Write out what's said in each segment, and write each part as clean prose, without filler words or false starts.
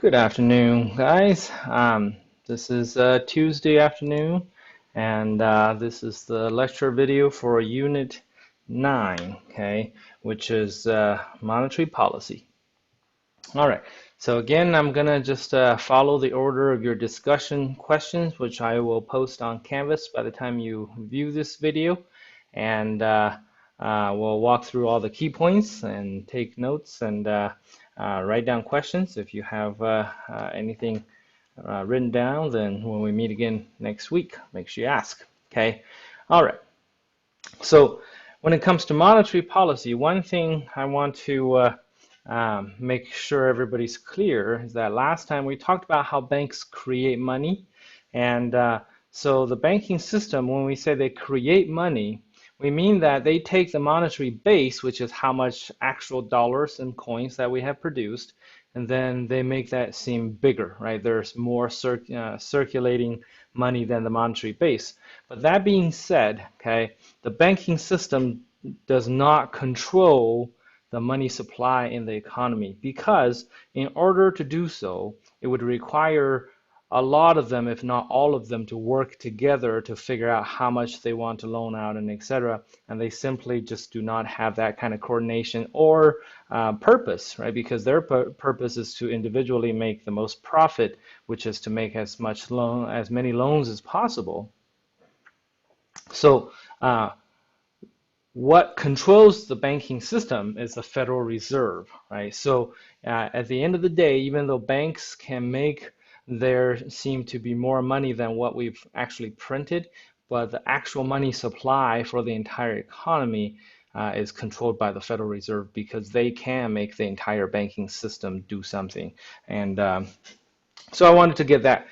Good afternoon, guys. This is Tuesday afternoon, and this is the lecture video for Unit 9, okay, which is monetary policy. All right, so again, I'm going to just follow the order of your discussion questions, which I will post on Canvas by the time you view this video, and we'll walk through all the key points and take notes and write down questions. If you have anything written down, then when we meet again next week, make sure you ask. Okay. All right. So when it comes to monetary policy, one thing I want to make sure everybody's clear is that last time we talked about how banks create money. And so the banking system, when we say they create money, we mean that they take the monetary base, which is how much actual dollars and coins that we have produced, and then they make that seem bigger, right? There's more circulating money than the monetary base. But that being said, okay, the banking system does not control the money supply in the economy, because in order to do so, it would require a lot of them, if not all of them, to work together to figure out how much they want to loan out and etc. And they simply just do not have that kind of coordination or purpose, right? Because their purpose is to individually make the most profit, which is to make as many loans as possible. So what controls the banking system is the Federal Reserve, right? So at the end of the day, even though banks can make there seem to be more money than what we've actually printed, but the actual money supply for the entire economy is controlled by the Federal Reserve, because they can make the entire banking system do something. And so I wanted to get that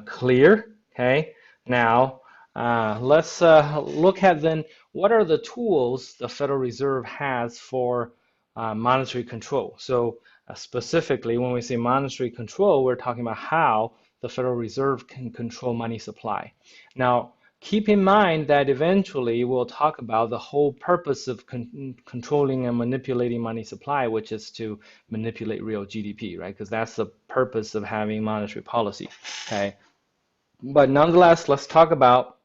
clear, okay? Now, let's look at then what are the tools the Federal Reserve has for monetary control. So specifically, when we say monetary control, we're talking about how the Federal Reserve can control money supply. Now, keep in mind that eventually we'll talk about the whole purpose of controlling and manipulating money supply, which is to manipulate real GDP, right? Because that's the purpose of having monetary policy, okay? But nonetheless, let's talk about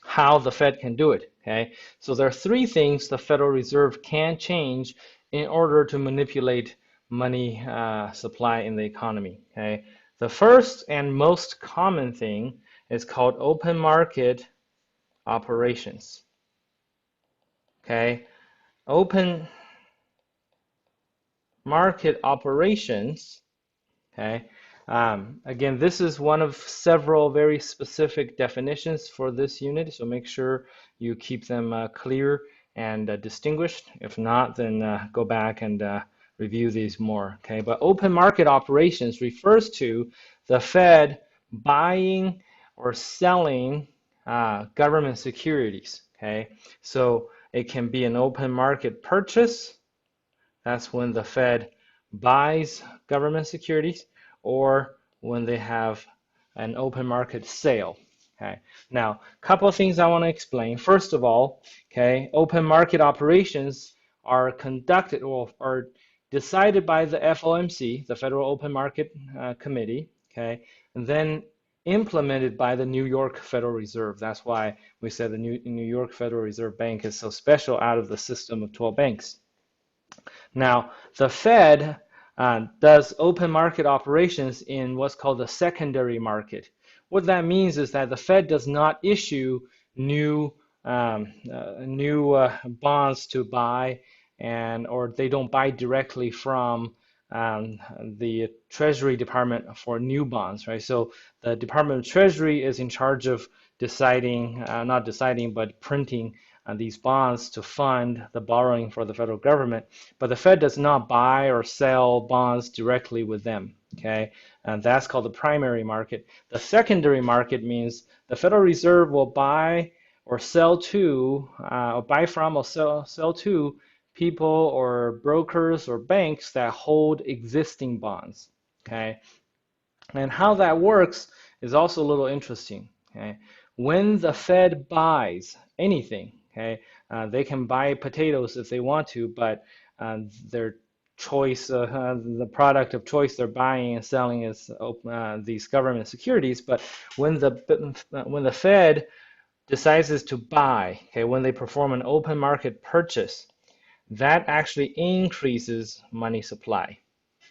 how the Fed can do it, okay? So there are three things the Federal Reserve can change in order to manipulate money supply in the economy, okay? The first and most common thing is called open market operations, okay? Open market operations, okay? Again, this is one of several very specific definitions for this unit, so make sure you keep them clear and distinguished. If not, then go back and review these more, okay? But open market operations refers to the Fed buying or selling government securities, okay? So it can be an open market purchase. That's when the Fed buys government securities, or when they have an open market sale. Okay. Now, a couple of things I want to explain. First of all, okay, open market operations are conducted or are decided by the FOMC, the Federal Open Market Committee, okay, and then implemented by the New York Federal Reserve. That's why we said the New York Federal Reserve Bank is so special out of the system of 12 banks. Now, the Fed does open market operations in what's called the secondary market. What that means is that the Fed does not issue new bonds to buy, or they don't buy directly from the Treasury Department for new bonds, right? So the Department of Treasury is in charge of deciding, not deciding, but printing these bonds to fund the borrowing for the federal government. But the Fed does not buy or sell bonds directly with them, okay? And that's called the primary market. The secondary market means the Federal Reserve will buy or sell to, or buy from or sell to people or brokers or banks that hold existing bonds, okay? And how that works is also a little interesting, okay? When the Fed buys anything, okay, they can buy potatoes if they want to, but they're choice, the product of choice they're buying and selling is these government securities. But when the Fed decides to buy, okay, when they perform an open market purchase, that actually increases money supply,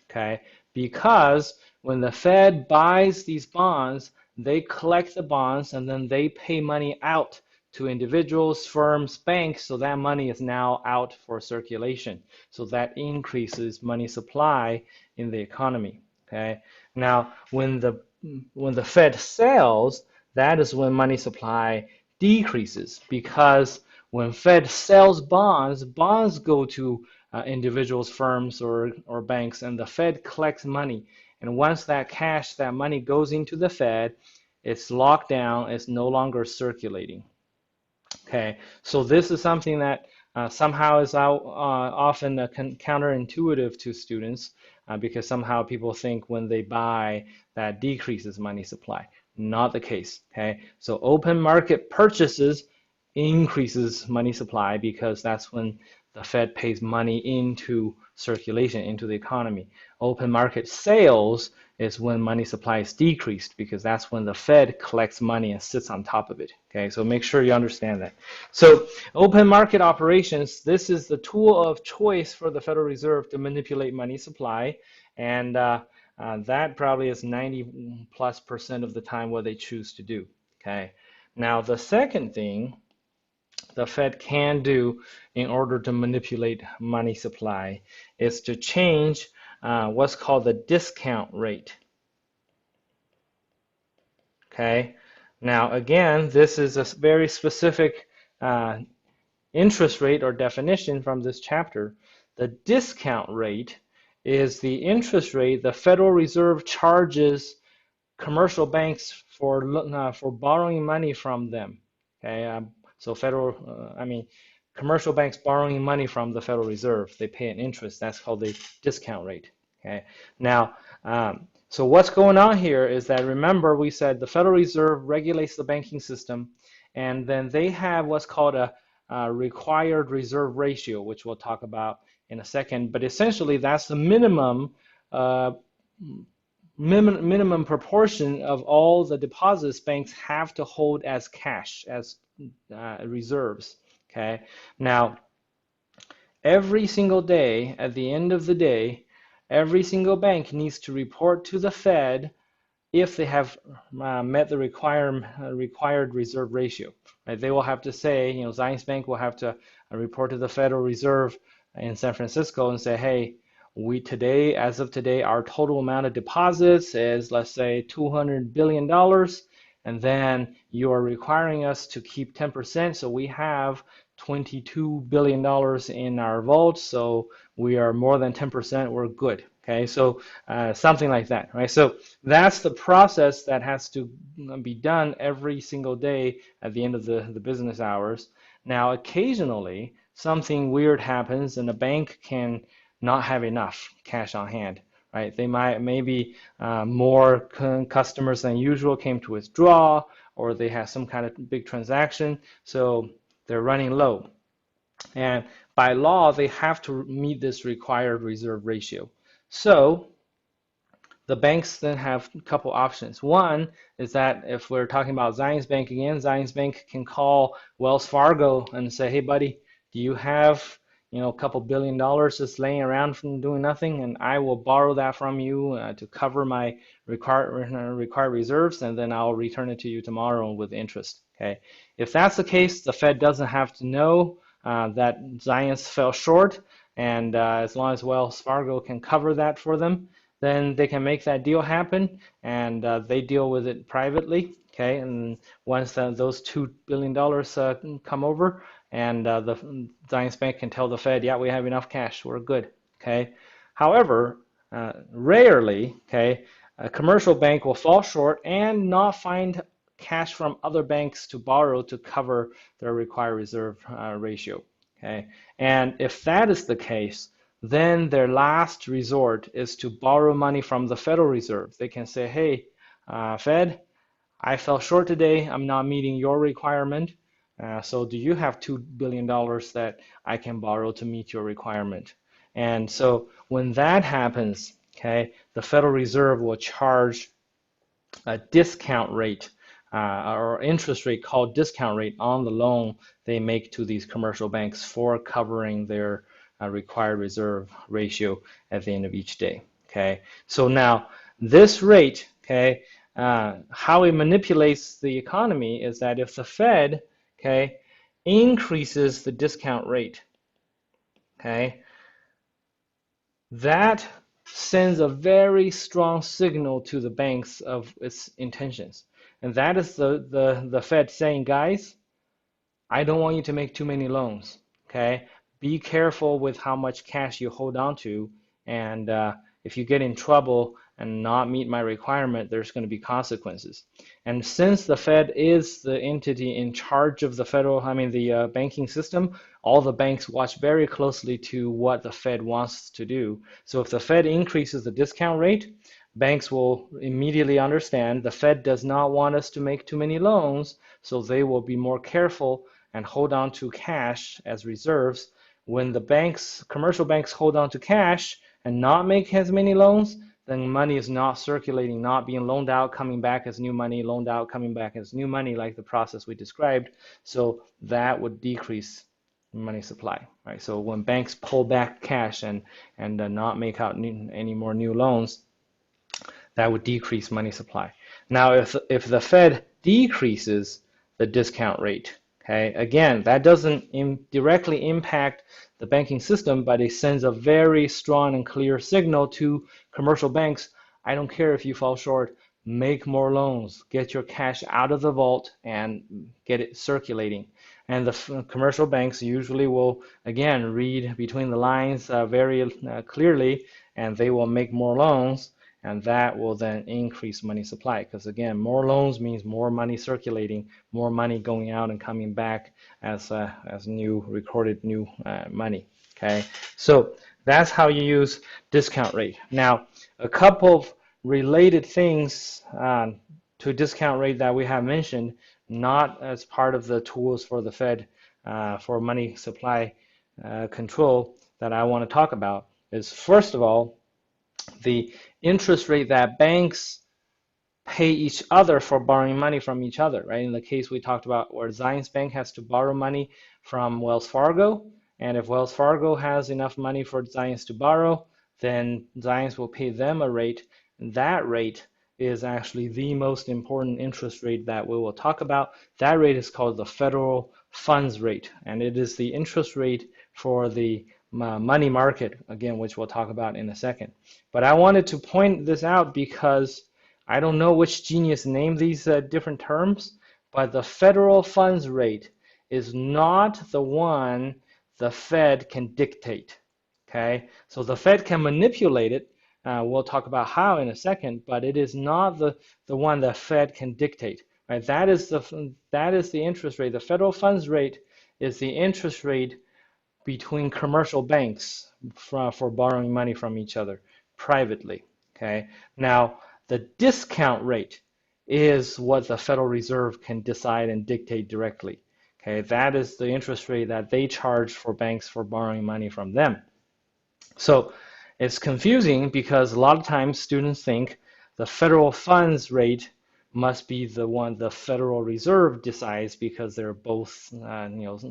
okay? Because when the Fed buys these bonds, they collect the bonds and then they pay money out to individuals, firms, banks, so that money is now out for circulation. So that increases money supply in the economy, okay? Now, when the Fed sells, that is when money supply decreases, because when Fed sells bonds, bonds go to individuals, firms, or banks, and the Fed collects money. And once that cash, that money goes into the Fed, it's locked down, it's no longer circulating. Okay, so this is something that somehow is often counterintuitive to students because somehow people think when they buy that decreases money supply. Not the case. Okay, so open market purchases increases money supply because that's when the Fed pays money into circulation, into the economy. Open market sales is when money supply is decreased because that's when the Fed collects money and sits on top of it. Okay, so make sure you understand that. So open market operations, this is the tool of choice for the Federal Reserve to manipulate money supply, and that probably is 90+% of the time what they choose to do. Okay, now the second thing the Fed can do in order to manipulate money supply is to change what's called the discount rate. Okay, now again, this is a very specific interest rate or definition from this chapter. The discount rate is the interest rate the Federal Reserve charges commercial banks for borrowing money from them. Okay, so commercial banks borrowing money from the Federal Reserve, they pay an interest. That's called the discount rate. Okay, now so what's going on here is that, remember, we said the Federal Reserve regulates the banking system, and then they have what's called a required reserve ratio, which we'll talk about in a second. But essentially, that's the minimum proportion of all the deposits banks have to hold as cash, as reserves. Okay. Now, every single day, at the end of the day, every single bank needs to report to the Fed if they have met the required reserve ratio. Right? They will have to say, Zions Bank will have to report to the Federal Reserve in San Francisco and say, hey, as of today, our total amount of deposits is, let's say, $200 billion, and then you are requiring us to keep 10%, so we have $22 billion in our vault, so we are more than 10%, we're good. Okay, so something like that, right? So that's the process that has to be done every single day at the end of the business hours. Now, occasionally, something weird happens and the bank can not have enough cash on hand, right? They maybe more customers than usual came to withdraw, or they have some kind of big transaction, so they're running low. And by law, they have to meet this required reserve ratio. So the banks then have a couple options. One is that if we're talking about Zions Bank again, Zions Bank can call Wells Fargo and say, hey, buddy, do you have a couple $1 billion just laying around from doing nothing, and I will borrow that from you to cover my required reserves, and then I'll return it to you tomorrow with interest. Okay, if that's the case, the Fed doesn't have to know that Zions fell short, and as long as Wells Fargo can cover that for them, then they can make that deal happen, and they deal with it privately. Okay, and once those $2 billion come over, and the Zions Bank can tell the Fed, yeah, we have enough cash, we're good. Okay. However, rarely, okay, a commercial bank will fall short and not find cash from other banks to borrow to cover their required reserve ratio. Okay, and if that is the case, then their last resort is to borrow money from the Federal Reserve. They can say, hey, Fed, I fell short today, I'm not meeting your requirement. So do you have $2 billion that I can borrow to meet your requirement? And so when that happens, okay, the Federal Reserve will charge a discount rate or interest rate called discount rate on the loan they make to these commercial banks for covering their required reserve ratio at the end of each day. Okay, so now this rate, okay, how it manipulates the economy is that if the Fed, okay, increases the discount rate, okay, that sends a very strong signal to the banks of its intentions. And that is the Fed saying, guys, I don't want you to make too many loans. Okay, be careful with how much cash you hold on to, and if you get in trouble and not meet my requirement, there's going to be consequences. And since the Fed is the entity in charge of the the banking system, all the banks watch very closely to what the Fed wants to do. So if the Fed increases the discount rate, banks will immediately understand the Fed does not want us to make too many loans, so they will be more careful and hold on to cash as reserves. When the banks, commercial banks, hold on to cash and not make as many loans, then money is not circulating, not being loaned out, coming back as new money, loaned out, coming back as new money, like the process we described. So that would decrease money supply, right? So when banks pull back cash and not make out any more new loans, that would decrease money supply. Now, if the Fed decreases the discount rate, okay, again, that doesn't directly impact the banking system, but it sends a very strong and clear signal to commercial banks. I don't care if you fall short, make more loans, get your cash out of the vault and get it circulating. And the commercial banks usually will, again, read between the lines very clearly, and they will make more loans, and that will then increase money supply, because again, more loans means more money circulating, more money going out and coming back as new recorded new money. Okay, so that's how you use discount rate. Now, a couple of related things to discount rate that we have mentioned, not as part of the tools for the Fed for money supply control, that I want to talk about is, first of all, the interest rate that banks pay each other for borrowing money from each other, right? In the case we talked about where Zions Bank has to borrow money from Wells Fargo, and if Wells Fargo has enough money for Zions to borrow, then Zions will pay them a rate. And that rate is actually the most important interest rate that we will talk about. That rate is called the federal funds rate, and it is the interest rate for the money market, again, which we'll talk about in a second. But I wanted to point this out because I don't know which genius named these different terms, but the federal funds rate is not the one the Fed can dictate. Okay, so the Fed can manipulate it. We'll talk about how in a second, but it is not the one the Fed can dictate. Right? That is the interest rate. The federal funds rate is the interest rate between commercial banks for borrowing money from each other privately. Okay. Now, the discount rate is what the Federal Reserve can decide and dictate directly. Okay, that is the interest rate that they charge for banks for borrowing money from them. So it's confusing because a lot of times students think the federal funds rate must be the one the Federal Reserve decides because they're both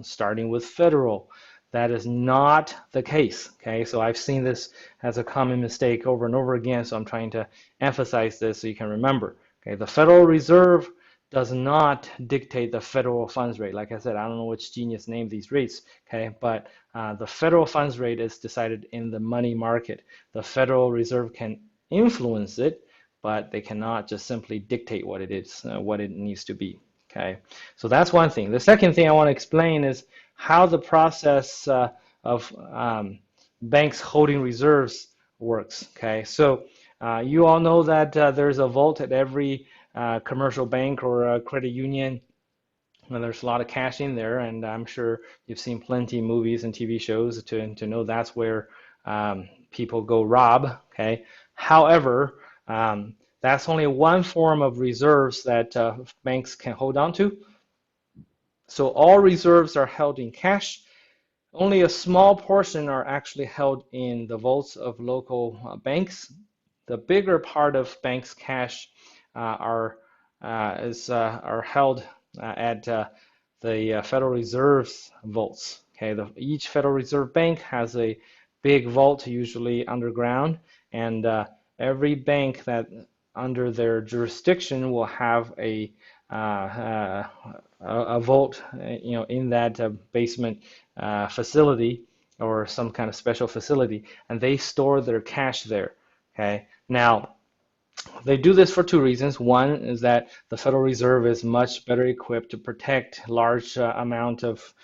starting with federal. That is not the case. Okay, so I've seen this as a common mistake over and over again, so I'm trying to emphasize this so you can remember. Okay, the Federal Reserve does not dictate the federal funds rate. Like I said, I don't know which genius named these rates, okay, but the federal funds rate is decided in the money market. The Federal Reserve can influence it, but they cannot just simply dictate what it is, what it needs to be. Okay, so that's one thing. The second thing I want to explain is how the process of banks holding reserves works. Okay, so you all know that there's a vault at every commercial bank or credit union. Well, there's a lot of cash in there, and I'm sure you've seen plenty of movies and TV shows to know that's where people go rob. Okay, however, that's only one form of reserves that banks can hold on to. So all reserves are held in cash. only a small portion are actually held in the vaults of local banks. The bigger part of banks' cash are held at the Federal Reserve's vaults. Okay, each Federal Reserve Bank has a big vault, usually underground, and every bank that under their jurisdiction will have a vault, in that basement facility or some kind of special facility, and they store their cash there. Okay, now they do this for two reasons. One is that the Federal Reserve is much better equipped to protect large amount of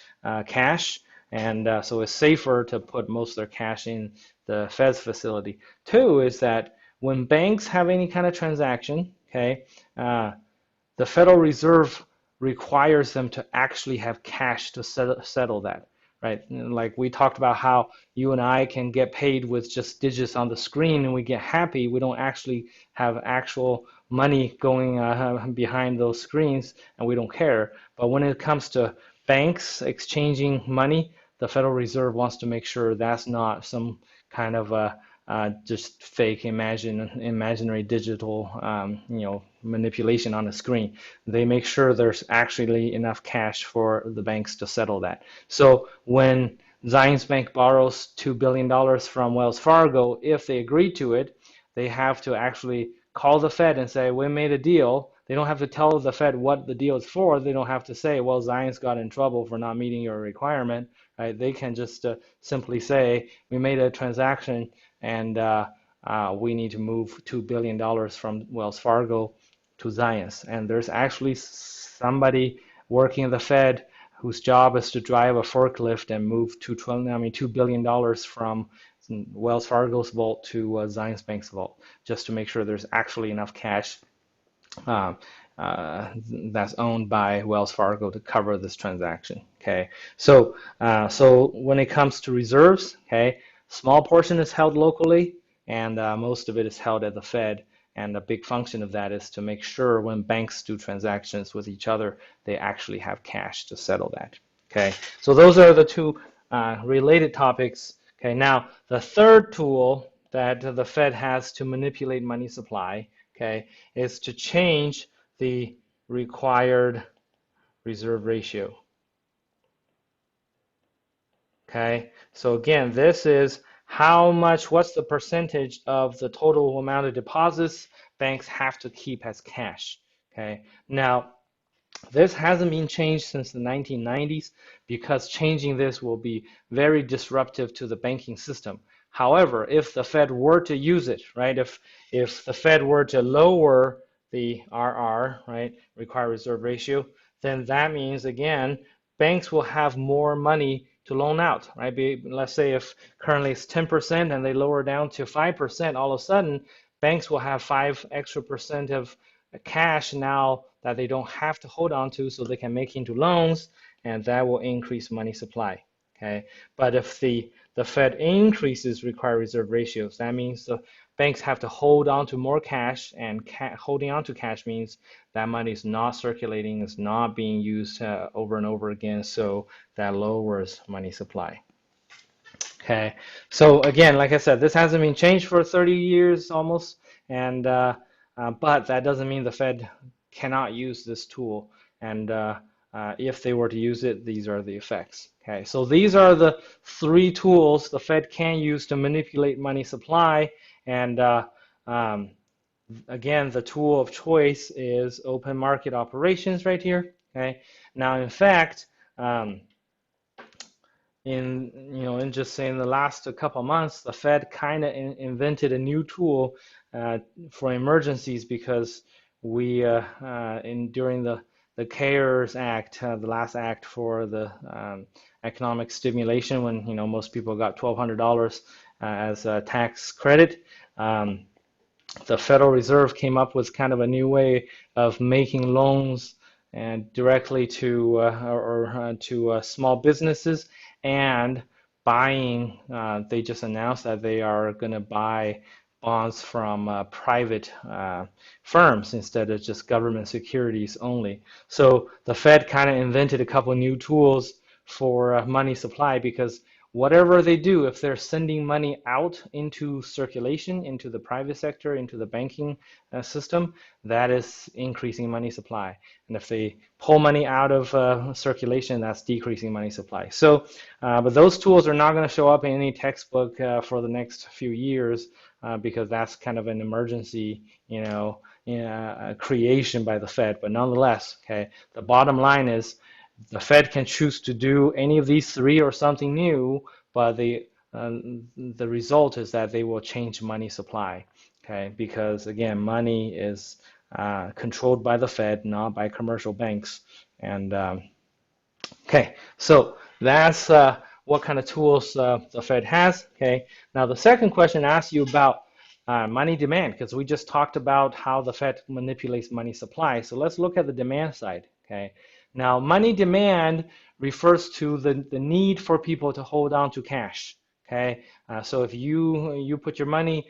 cash, and so it's safer to put most of their cash in the Fed's facility. Two is that when banks have any kind of transaction, okay, the Federal Reserve requires them to actually have cash to settle that, right? Like we talked about how you and I can get paid with just digits on the screen and we get happy. We don't actually have actual money going behind those screens and we don't care. But when it comes to banks exchanging money, the Federal Reserve wants to make sure that's not some kind of just fake imaginary digital manipulation on the screen. They make sure there's actually enough cash for the banks to settle that. So when Zions Bank borrows $2 billion from Wells Fargo, if they agree to it, they have to actually call the Fed and say, we made a deal. They don't have to tell the Fed what the deal is for. They don't have to say, well, Zions got in trouble for not meeting your requirement. Right? They can just simply say, we made a transaction and we need to move $2 billion from Wells Fargo to Zions. And there's actually somebody working at the Fed whose job is to drive a forklift and move $2 billion from Wells Fargo's vault to Zions Bank's vault, just to make sure there's actually enough cash uh, that's owned by Wells Fargo to cover this transaction. Okay, so when it comes to reserves, okay, small portion is held locally, and most of it is held at the Fed. And a big function of that is to make sure when banks do transactions with each other, they actually have cash to settle that. Okay, so those are the two related topics. Okay, now the third tool that the Fed has to manipulate money supply, okay, is to change the required reserve ratio. Okay, so again, this is what's the percentage of the total amount of deposits banks have to keep as cash. Okay, now this hasn't been changed since the 1990s because changing this will be very disruptive to the banking system. However, if the Fed were to use it, right, if the Fed were to lower the RR, right, required reserve ratio, then that means again banks will have more money to loan out, right? Let's say if currently it's 10% and they lower down to 5%, all of a sudden banks will have 5% extra of cash now that they don't have to hold on to, so they can make into loans, and that will increase money supply. Okay, but if the Fed increases required reserve ratios, that means the banks have to hold on to more cash, and holding on to cash means that money is not circulating, is not being used over and over again, so that lowers money supply. Okay, so again, like I said, this hasn't been changed for 30 years almost, and but that doesn't mean the Fed cannot use this tool. And if they were to use it, these are the effects. Okay, so these are the three tools the Fed can use to manipulate money supply. And again, the tool of choice is open market operations right here. Okay, now in fact, in just saying the last couple of months, the Fed kind of invented a new tool for emergencies because we during the CARES Act, the last act for the economic stimulation, when most people got $1,200 as a tax credit. The Federal Reserve came up with kind of a new way of making loans and directly to small businesses and buying. They just announced that they are going to buy bonds from private firms instead of just government securities only. So the Fed kind of invented a couple new tools for money supply, because whatever they do, if they're sending money out into circulation, into the private sector, into the banking system, that is increasing money supply. And if they pull money out of circulation, that's decreasing money supply. So, but those tools are not going to show up in any textbook for the next few years because that's kind of an emergency, creation by the Fed. But nonetheless, okay, the bottom line is the Fed can choose to do any of these three or something new, but the result is that they will change money supply, okay? Because again, money is controlled by the Fed, not by commercial banks. And okay, so that's what kind of tools the Fed has. Okay, now the second question asks you about money demand, because we just talked about how the Fed manipulates money supply. So let's look at the demand side. Okay, now money demand refers to the need for people to hold on to cash. Okay, so if you put your money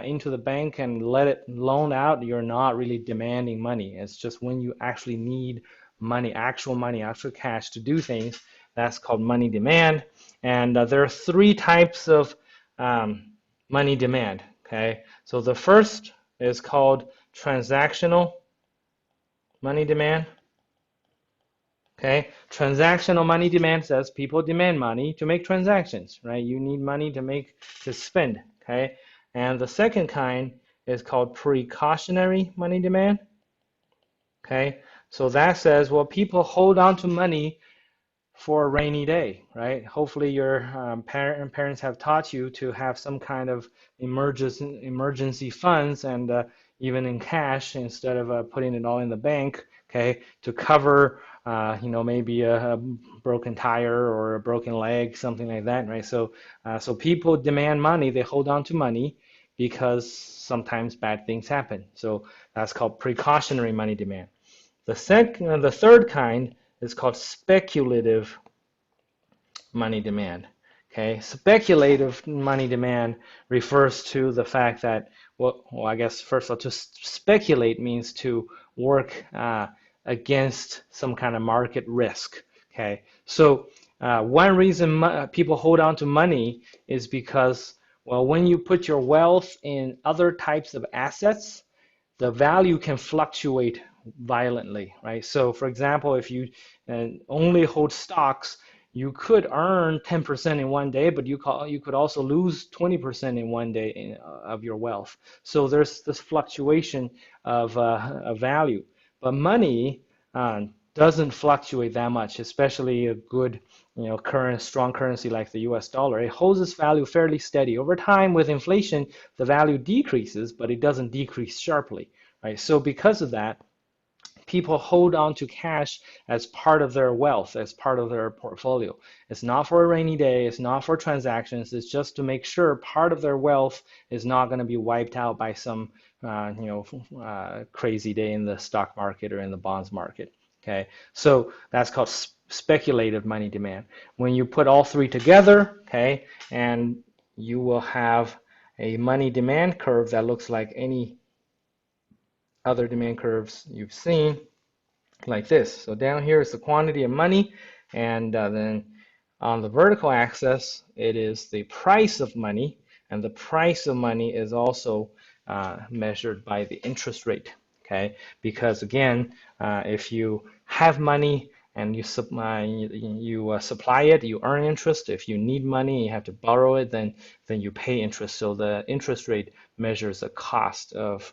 into the bank and let it loan out, you're not really demanding money. It's just when you actually need money, actual cash to do things, that's called money demand. And there are three types of money demand. Okay, so the first is called transactional money demand. Okay, transactional money demand says people demand money to make transactions, right? You need money to spend. Okay, and the second kind is called precautionary money demand. Okay, so that says, well, people hold on to money for a rainy day, right? Hopefully your parents have taught you to have some kind of emergency funds, and even in cash instead of putting it all in the bank, okay, to cover, maybe a broken tire or a broken leg, something like that, right? So people demand money, they hold on to money because sometimes bad things happen. So that's called precautionary money demand. The third kind is called speculative money demand. Okay, speculative money demand refers to the fact that, well, I guess first of all, to speculate means to work against some kind of market risk. Okay, so one reason people hold on to money is because, well, when you put your wealth in other types of assets, the value can fluctuate violently, right? So for example, if you only hold stocks, you could earn 10% in one day, but you could also lose 20% in one day of your wealth. So there's this fluctuation of value. But money doesn't fluctuate that much, especially a good, strong currency like the US dollar. It holds its value fairly steady. Over time, with inflation, the value decreases, but it doesn't decrease sharply, right? So because of that, people hold on to cash as part of their wealth, as part of their portfolio. It's not for a rainy day, it's not for transactions, it's just to make sure part of their wealth is not going to be wiped out by some crazy day in the stock market or in the bonds market. Okay, so that's called speculative money demand. When you put all three together, okay, and you will have a money demand curve that looks like any other demand curves you've seen, like this. So down here is the quantity of money, and then on the vertical axis, it is the price of money, and the price of money is also measured by the interest rate, okay? Because again, if you have money and you supply it, you earn interest. If you need money, you have to borrow it, then you pay interest. So the interest rate measures the cost of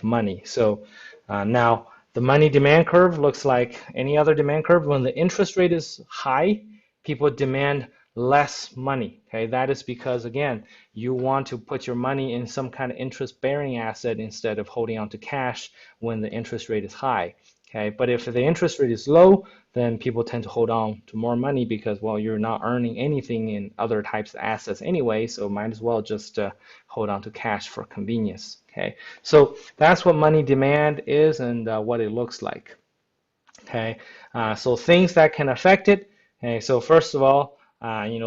money. So now the money demand curve looks like any other demand curve. When the interest rate is high, people demand less money. Okay, that is because, again, you want to put your money in some kind of interest-bearing asset instead of holding on to cash when the interest rate is high. Okay, but if the interest rate is low, then people tend to hold on to more money because, well, you're not earning anything in other types of assets anyway, so might as well just hold on to cash for convenience. Okay, so that's what money demand is and what it looks like. Okay, so things that can affect it. Okay, so first of all,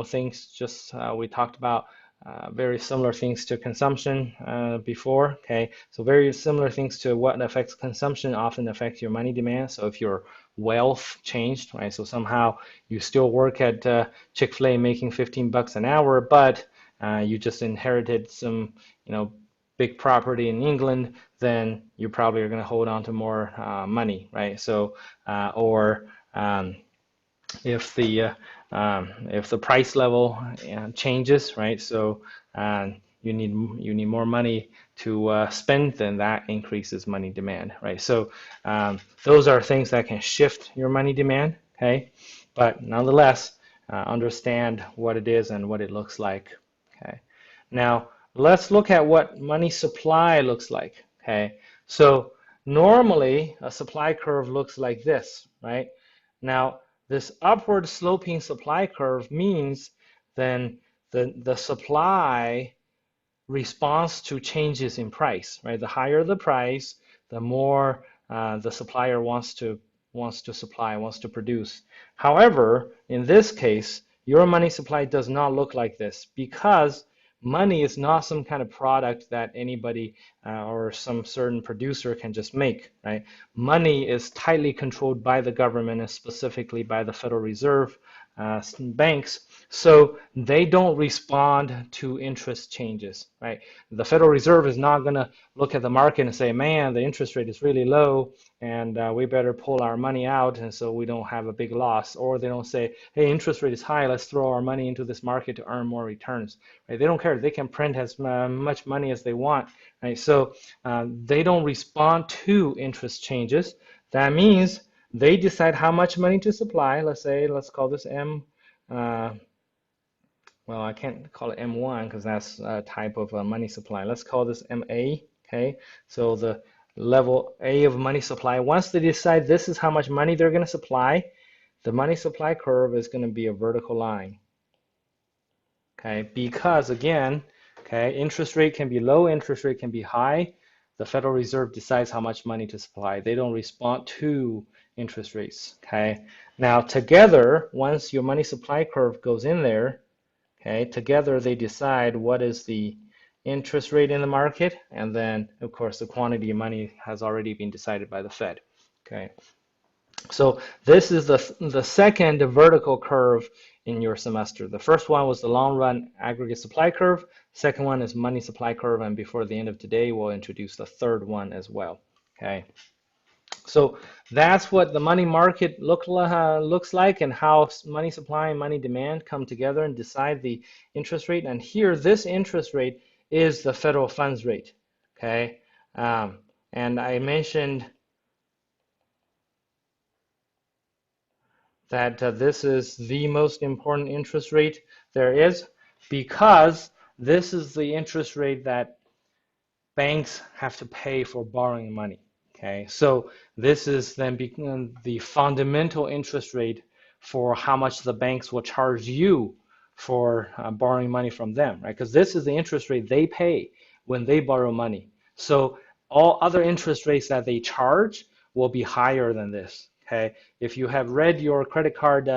things just we talked about very similar things to consumption before. Okay, so very similar things to what affects consumption often affects your money demand. So if your wealth changed, right? So somehow you still work at Chick-fil-A making 15 bucks an hour, but you just inherited some, big property in England, then you probably are going to hold on to more money, right? So, or if the price level changes, right? So you need more money to spend, then that increases money demand, right? So those are things that can shift your money demand, okay? But nonetheless, understand what it is and what it looks like, okay? Now let's look at what money supply looks like, okay? So normally a supply curve looks like this, right? Now this upward sloping supply curve means then the supply response to changes in price, right? The higher the price, the more the supplier wants to supply, wants to produce. However, in this case, your money supply does not look like this because money is not some kind of product that anybody or some certain producer can just make, right? Money is tightly controlled by the government and specifically by the Federal Reserve banks, so they don't respond to interest changes, right? The Federal Reserve is not going to look at the market and say, man, the interest rate is really low and we better pull our money out and so we don't have a big loss. Or they don't say, hey, interest rate is high, let's throw our money into this market to earn more returns, right? They don't care. They can print as much money as they want, right? So they don't respond to interest changes. That means they decide how much money to supply. Let's call this M. Well, I can't call it M1 because that's a type of money supply. Let's call this MA, okay? So the level A of money supply, once they decide this is how much money they're going to supply, the money supply curve is going to be a vertical line, okay? Because again, okay, interest rate can be low, interest rate can be high. The Federal Reserve decides how much money to supply. They don't respond to interest rates, okay? Now together, once your money supply curve goes in there, okay, together they decide what is the interest rate in the market, and then of course the quantity of money has already been decided by the Fed, okay? So this is the second vertical curve in your semester. The first one was the long run aggregate supply curve. Second one is money supply curve, and before the end of today, we'll introduce the third one as well, okay? So that's what the money market looks like and how money supply and money demand come together and decide the interest rate. And here, this interest rate is the federal funds rate, okay? And I mentioned that this is the most important interest rate there is because this is the interest rate that banks have to pay for borrowing money. Okay, so this is then the fundamental interest rate for how much the banks will charge you for borrowing money from them, right? Because this is the interest rate they pay when they borrow money. So all other interest rates that they charge will be higher than this. Okay, if you have read your credit card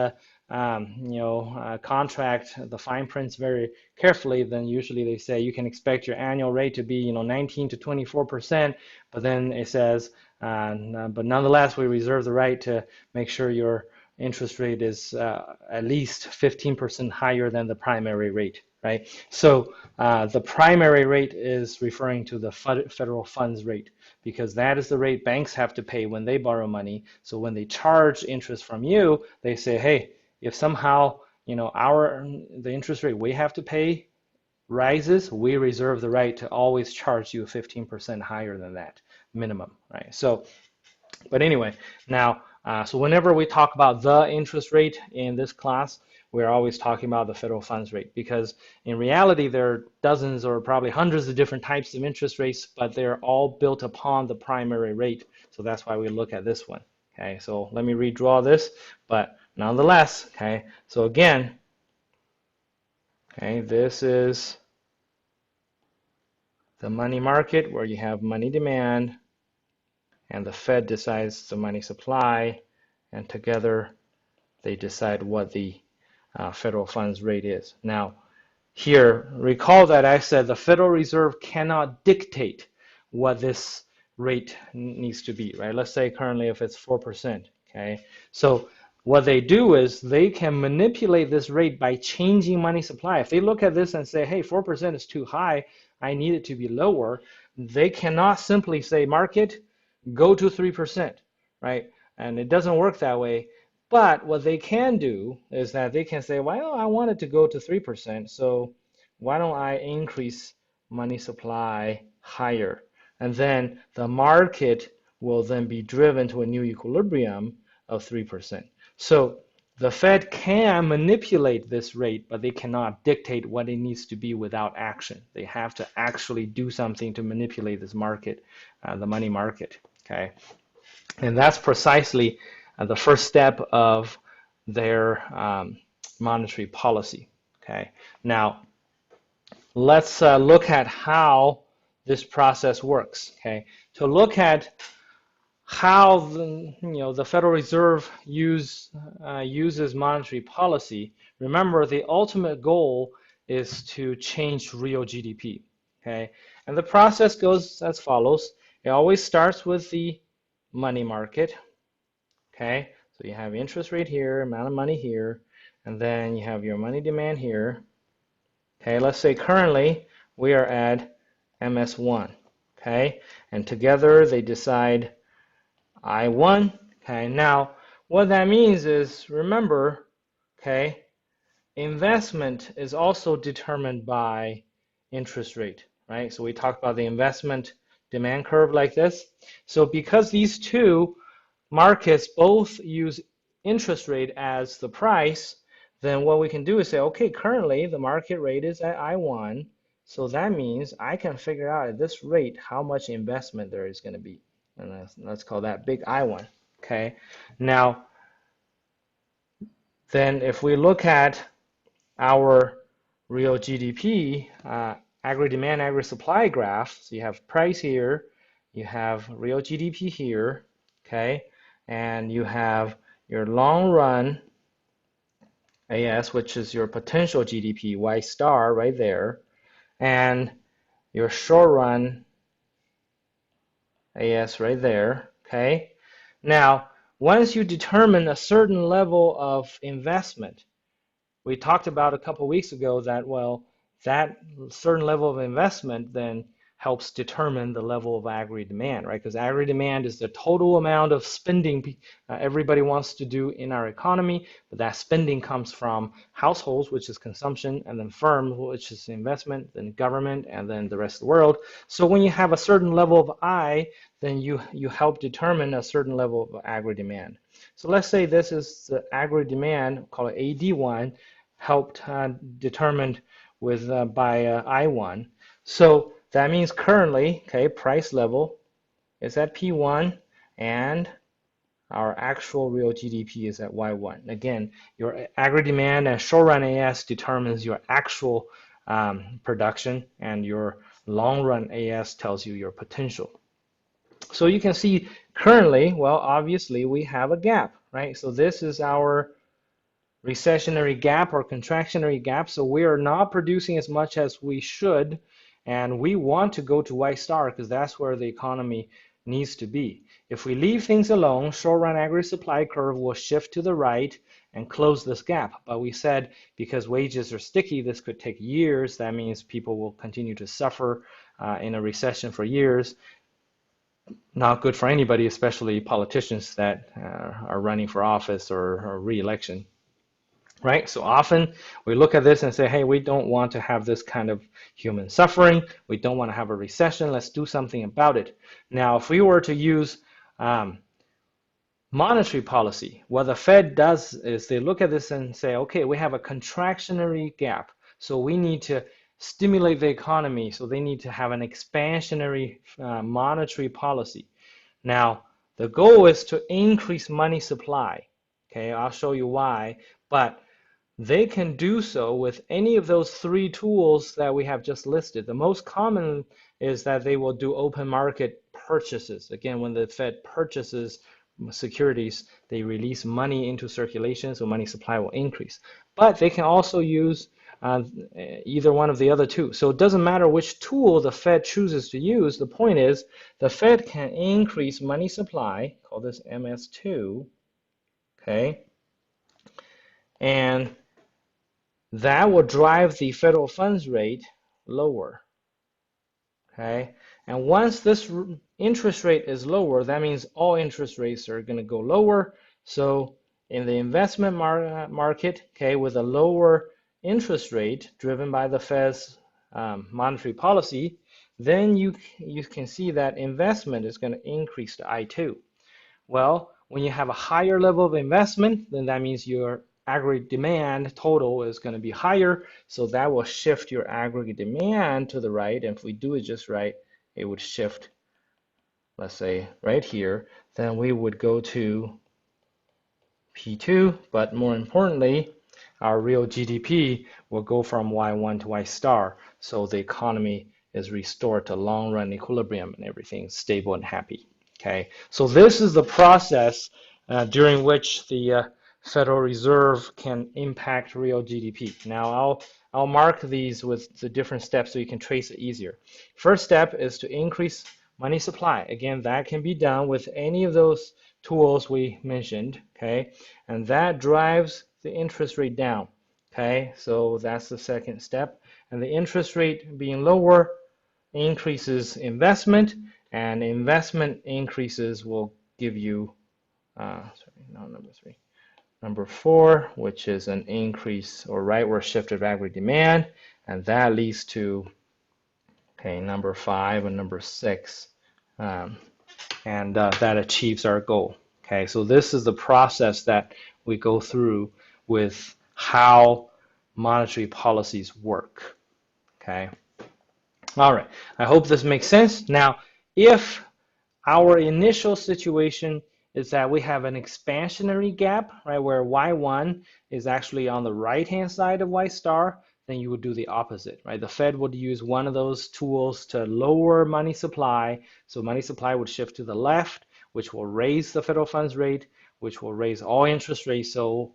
contract, the fine prints very carefully, then usually they say you can expect your annual rate to be 19 to 24%, but then it says, but nonetheless, we reserve the right to make sure your interest rate is at least 15% higher than the primary rate, right? So the primary rate is referring to the federal funds rate because that is the rate banks have to pay when they borrow money. So when they charge interest from you, they say, hey, if somehow the interest rate we have to pay rises, we reserve the right to always charge you 15% higher than that minimum, right? So, but anyway, now, so whenever we talk about the interest rate in this class, we're always talking about the federal funds rate because in reality, there are dozens or probably hundreds of different types of interest rates, but they're all built upon the primary rate. So that's why we look at this one. Okay, so let me redraw this, but nonetheless, okay, so again, okay, this is the money market where you have money demand and the Fed decides the money supply, and together they decide what the federal funds rate is. Now, here, recall that I said the Federal Reserve cannot dictate what this rate needs to be, right? Let's say currently if it's 4%, Okay, so what they do is they can manipulate this rate by changing money supply. If they look at this and say, hey, 4% is too high, I need it to be lower, they cannot simply say, market, go to 3%, right? And it doesn't work that way. But what they can do is that they can say, well, I want it to go to 3%, so why don't I increase money supply higher? And then the market will then be driven to a new equilibrium of 3%. So the Fed can manipulate this rate, but they cannot dictate what it needs to be without action. They have to actually do something to manipulate this market, the money market. Okay, and that's precisely the first step of their monetary policy. Okay, now let's look at how this process works. Okay, to look at how the Federal Reserve uses monetary policy. Remember, the ultimate goal is to change real GDP. Okay, and the process goes as follows. It always starts with the money market. Okay, so you have interest rate here, amount of money here, and then you have your money demand here. Okay, let's say currently we are at MS1. Okay, and together they decide I1. Okay, now what that means is, remember, okay, investment is also determined by interest rate, right? So we talked about the investment demand curve like this. So because these two markets both use interest rate as the price, then what we can do is say, okay, currently the market rate is at I1. So that means I can figure out at this rate how much investment there is going to be. And let's call that big I1. Okay. Now, then if we look at our real GDP, aggregate demand, aggregate supply graph, so you have price here, you have real GDP here, okay, and you have your long run AS, which is your potential GDP, Y star right there, and your short run AS right there, okay? Now, once you determine a certain level of investment, we talked about a couple of weeks ago that, well, that certain level of investment then helps determine the level of aggregate demand, right? Because aggregate demand is the total amount of spending everybody wants to do in our economy, but that spending comes from households, which is consumption, and then firms, which is investment, then government, and then the rest of the world. So when you have a certain level of I, then you help determine a certain level of aggregate demand. So let's say this is the aggregate demand, call it AD1, helped determined with by I1. So that means currently, okay, price level is at P1 and our actual real GDP is at Y1. Again, your aggregate demand and short run AS determines your actual production, and your long run AS tells you your potential. So you can see currently, well, obviously we have a gap, right? So this is our recessionary gap or contractionary gap. So we are not producing as much as we should, and we want to go to Y star because that's where the economy needs to be. If we leave things alone, short run aggregate supply curve will shift to the right and close this gap. But we said because wages are sticky, this could take years. That means people will continue to suffer in a recession for years. Not good for anybody, especially politicians that are running for office or re-election. Right? So often we look at this and say, hey, we don't want to have this kind of human suffering. We don't want to have a recession. Let's do something about it. Now, if we were to use monetary policy, what the Fed does is they look at this and say, okay, we have a contractionary gap. So we need to stimulate the economy. So they need to have an expansionary monetary policy. Now, the goal is to increase money supply. Okay, I'll show you why. But they can do so with any of those three tools that we have just listed. The most common is that they will do open market purchases. Again, when the Fed purchases securities, they release money into circulation, so money supply will increase. But they can also use either one of the other two. So it doesn't matter which tool the Fed chooses to use. The point is the Fed can increase money supply, call this MS2, okay? And that will drive the federal funds rate lower, okay? And once this interest rate is lower, that means all interest rates are going to go lower. So in the investment market, okay, with a lower interest rate driven by the Fed's monetary policy, then you can see that investment is going to increase to I2. Well, when you have a higher level of investment, then that means your aggregate demand total is going to be higher. So that will shift your aggregate demand to the right. And if we do it just right, it would shift, let's say, right here. Then we would go to P2, but more importantly, our real GDP will go from Y1 to Y star. So the economy is restored to long run equilibrium and everything's stable and happy. Okay, so this is the process during which the Federal Reserve can impact real GDP. Now I'll mark these with the different steps so you can trace it easier. First step is to increase money supply. Again, that can be done with any of those tools we mentioned, okay? And that drives the interest rate down, okay? So that's the second step. And the interest rate being lower increases investment, and investment increases will give you, number 4, which is an increase or rightward shift of aggregate demand, and that leads to, okay, number 5 and number 6. And that achieves our goal. Okay, so this is the process that we go through with how monetary policies work. Okay, all right, I hope this makes sense. Now, if our initial situation is that we have an expansionary gap, right, where Y1 is actually on the right-hand side of Y star, then you would do the opposite, right? The Fed would use one of those tools to lower money supply. So money supply would shift to the left, which will raise the federal funds rate, which will raise all interest rates. So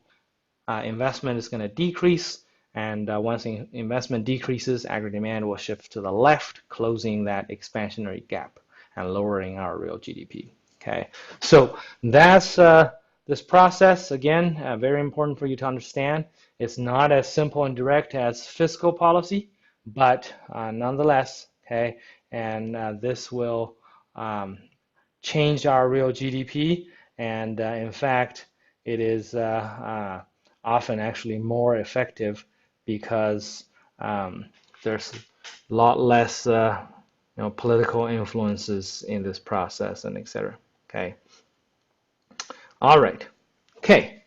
investment is going to decrease. And once investment decreases, aggregate demand will shift to the left, closing that expansionary gap and lowering our real GDP. Okay, so that's this process. Again, very important for you to understand. It's not as simple and direct as fiscal policy, but nonetheless, okay, and this will change our real GDP. And in fact, it is often actually more effective because there's a lot less political influences in this process and etc. Okay. All right. Okay.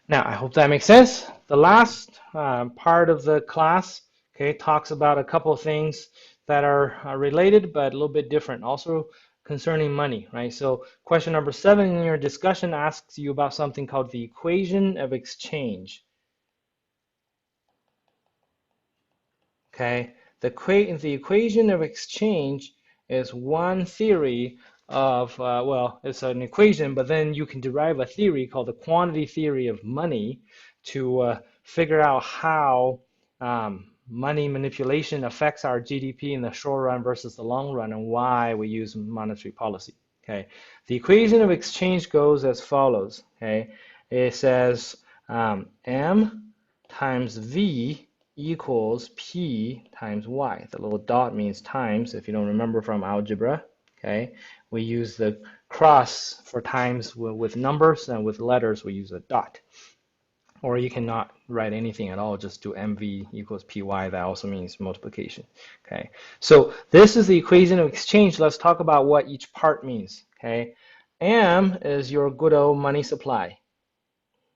Now I hope that makes sense. The last part of the class, okay, talks about a couple of things that are related but a little bit different, also concerning money, right? So question number 7 in your discussion asks you about something called the equation of exchange. Okay, the equation of exchange is one theory of, well, it's an equation, but then you can derive a theory called the quantity theory of money to figure out how money manipulation affects our GDP in the short run versus the long run and why we use monetary policy. Okay, the equation of exchange goes as follows. Okay, it says M times V equals P times Y. The little dot means times, if you don't remember from algebra. Okay, we use the cross for times with numbers, and with letters we use a dot. Or you cannot write anything at all, just do MV equals PY. That also means multiplication. Okay, so this is the equation of exchange. Let's talk about what each part means. Okay, M is your good old money supply,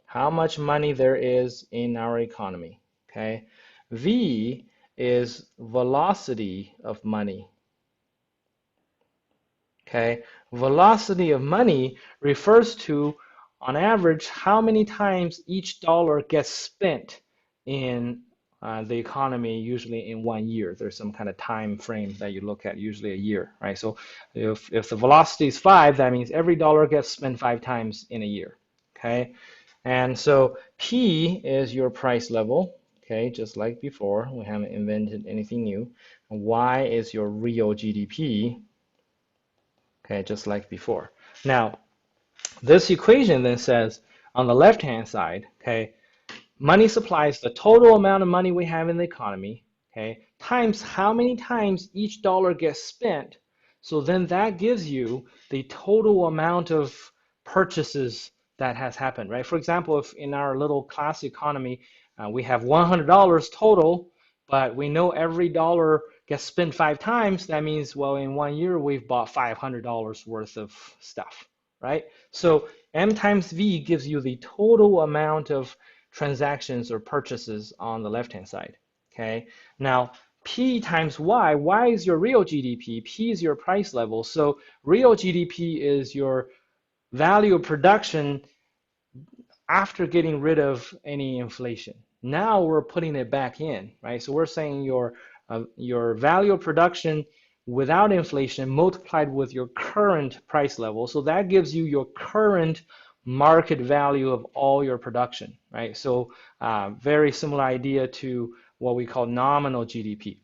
how much money there is in our economy. Okay, V is velocity of money. Okay, velocity of money refers to, on average, how many times each dollar gets spent in the economy, usually in 1 year. There's some kind of time frame that you look at, usually a year, right? So if the velocity is 5, that means every dollar gets spent 5 times in a year. Okay, and so P is your price level. Okay, just like before, we haven't invented anything new. And Y is your real GDP. Okay, just like before. Now, this equation then says on the left-hand side, okay, money supply is the total amount of money we have in the economy, okay, times how many times each dollar gets spent. So then that gives you the total amount of purchases that has happened, right? For example, if in our little class economy, we have $100 total, but we know every dollar gets spent 5 times, that means, well, in 1 year, we've bought $500 worth of stuff, right? So M times V gives you the total amount of transactions or purchases on the left-hand side, okay? Now, P times Y is your real GDP, P is your price level. So real GDP is your value of production after getting rid of any inflation. Now we're putting it back in, right? So we're saying your value of production without inflation multiplied with your current price level. So that gives you your current market value of all your production, right? So very similar idea to what we call nominal GDP.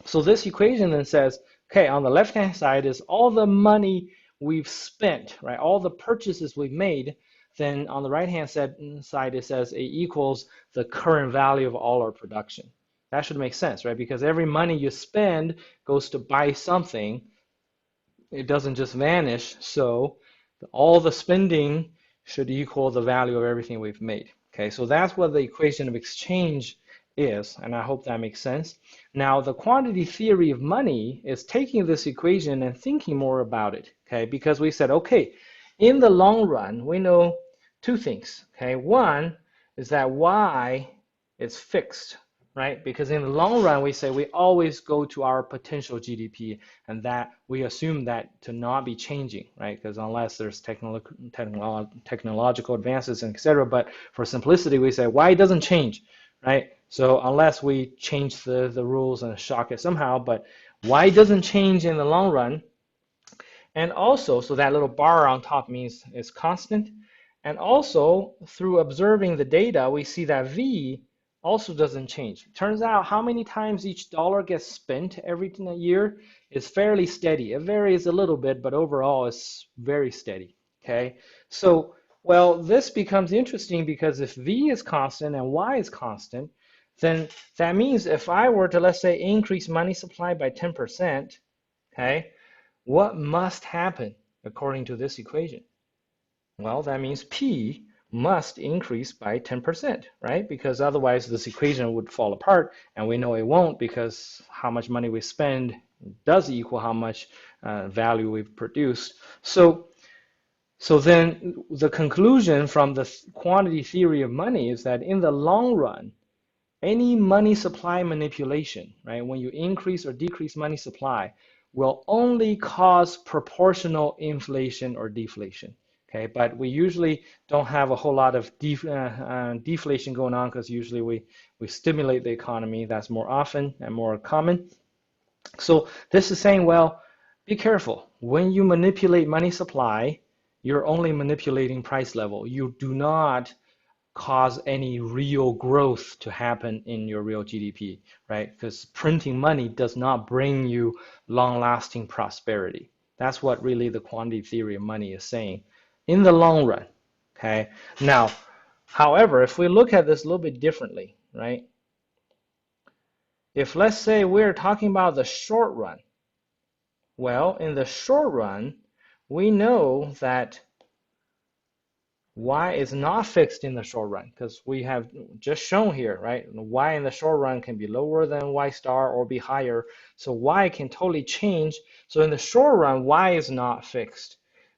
So this equation then says, okay, on the left-hand side is all the money we've spent, right? All the purchases we've made. Then on the right-hand side, it says it equals the current value of all our production. That should make sense, right? Because every money you spend goes to buy something. It doesn't just vanish. So all the spending should equal the value of everything we've made. Okay, so that's what the equation of exchange is, and I hope that makes sense. Now, the quantity theory of money is taking this equation and thinking more about it, okay? Because we said, okay, in the long run, we know two things, okay? One is that Y is fixed, right? Because in the long run, we say we always go to our potential GDP, and that we assume that to not be changing, right? Because unless there's technological advances and et cetera, but for simplicity, we say Y doesn't change, right? So unless we change the rules and shock it somehow, but Y doesn't change in the long run. And also, so that little bar on top means it's constant. And also, through observing the data, we see that V also doesn't change. Turns out how many times each dollar gets spent every year is fairly steady. It varies a little bit, but overall it's very steady, okay? So, well, this becomes interesting because if V is constant and Y is constant, then that means if I were to, let's say, increase money supply by 10%, okay, what must happen according to this equation? Well, that means P must increase by 10%, right? Because otherwise this equation would fall apart, and we know it won't because how much money we spend does equal how much value we've produced. So then the conclusion from the quantity theory of money is that in the long run, any money supply manipulation, right, when you increase or decrease money supply, will only cause proportional inflation or deflation. Okay, but we usually don't have a whole lot of deflation going on because usually we stimulate the economy. That's more often and more common. So this is saying, well, be careful. When you manipulate money supply, you're only manipulating price level. You do not cause any real growth to happen in your real GDP, right? Because printing money does not bring you long-lasting prosperity. That's what really the quantity theory of money is saying in the long run, okay? Now, however, if we look at this a little bit differently, right? If let's say we're talking about the short run, well, in the short run, we know that Y is not fixed in the short run because we have just shown here, right? Y in the short run can be lower than Y star or be higher. So Y can totally change. So in the short run, Y is not fixed,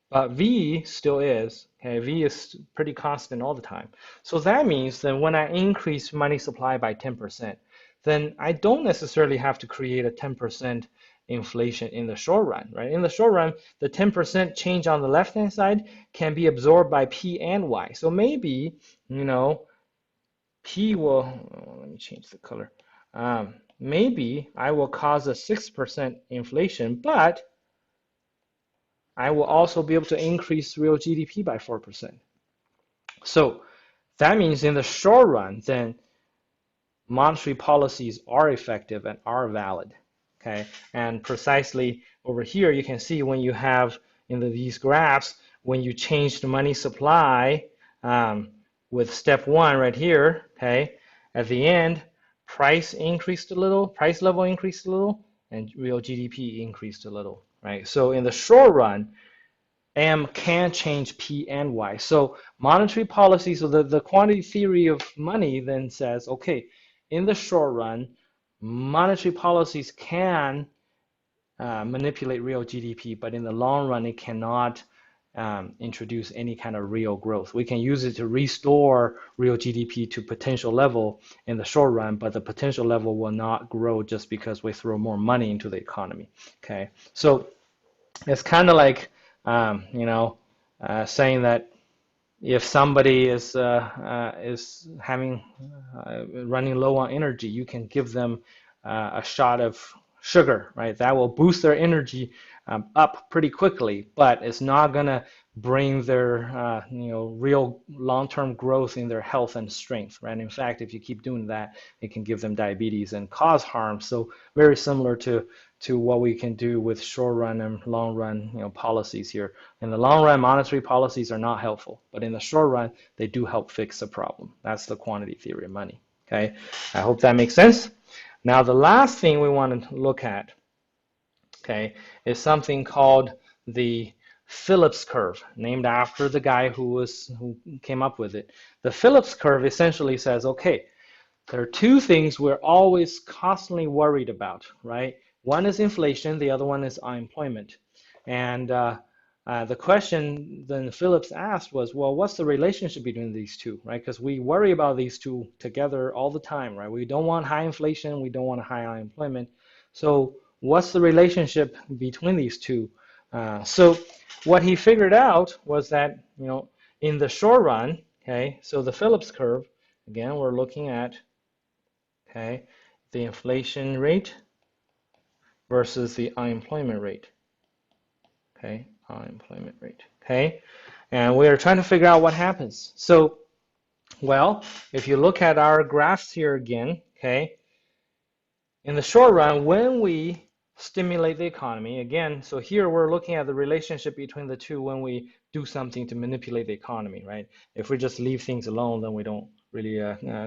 but V still is. Okay, V is pretty constant all the time. So that means that when I increase money supply by 10%, then I don't necessarily have to create a 10% inflation in the short run, right? In the short run, the 10% change on the left-hand side can be absorbed by P and Y. So maybe, you know, P will, let me change the color. Maybe I will cause a 6% inflation, but I will also be able to increase real GDP by 4%. So that means in the short run, then monetary policies are effective and are valid. Okay, and precisely over here, you can see when you have in these graphs, when you change the money supply with step one right here, okay, at the end, price increased a little, price level increased a little, and real GDP increased a little, right? So in the short run, M can change P and Y. So monetary policy, so the quantity theory of money then says, okay, in the short run, monetary policies can manipulate real GDP, but in the long run, it cannot introduce any kind of real growth. We can use it to restore real GDP to potential level in the short run, but the potential level will not grow just because we throw more money into the economy. Okay, so it's kind of like saying that if somebody is having running low on energy, you can give them a shot of sugar, right? That will boost their energy up pretty quickly, but it's not gonna bring their real long-term growth in their health and strength, right? In fact, if you keep doing that, it can give them diabetes and cause harm. So very similar to what we can do with short run and long run policies here. In the long run, monetary policies are not helpful, but in the short run, they do help fix the problem. That's the quantity theory of money. Okay, I hope that makes sense. Now the last thing we want to look at, okay, is something called the Phillips curve, named after the guy who came up with it. The Phillips curve essentially says, okay, there are two things we're always constantly worried about, right? One is inflation, the other one is unemployment. And the question then Phillips asked was, well, what's the relationship between these two, right? Because we worry about these two together all the time, right? We don't want high inflation, we don't want high unemployment. So what's the relationship between these two? So what he figured out was that, in the short run, okay, so the Phillips curve, again, we're looking at, okay, the inflation rate versus the unemployment rate. Okay, unemployment rate. Okay, and we are trying to figure out what happens. So, well, if you look at our graphs here again, okay, in the short run, when we stimulate the economy, again, so here we're looking at the relationship between the two when we do something to manipulate the economy, right? If we just leave things alone, then we don't really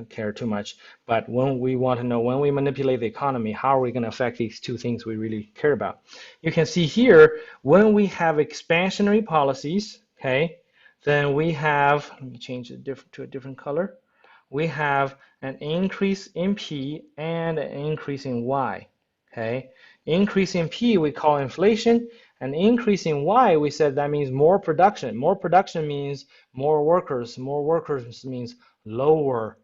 care too much. But when we want to know when we manipulate the economy, how are we going to affect these two things we really care about? You can see here, when we have expansionary policies, okay, then we have, let me change it to a different color. We have an increase in P and an increase in Y, okay? Increase in P we call inflation, and increase in Y we said that means more production. More production means more workers. More workers means lower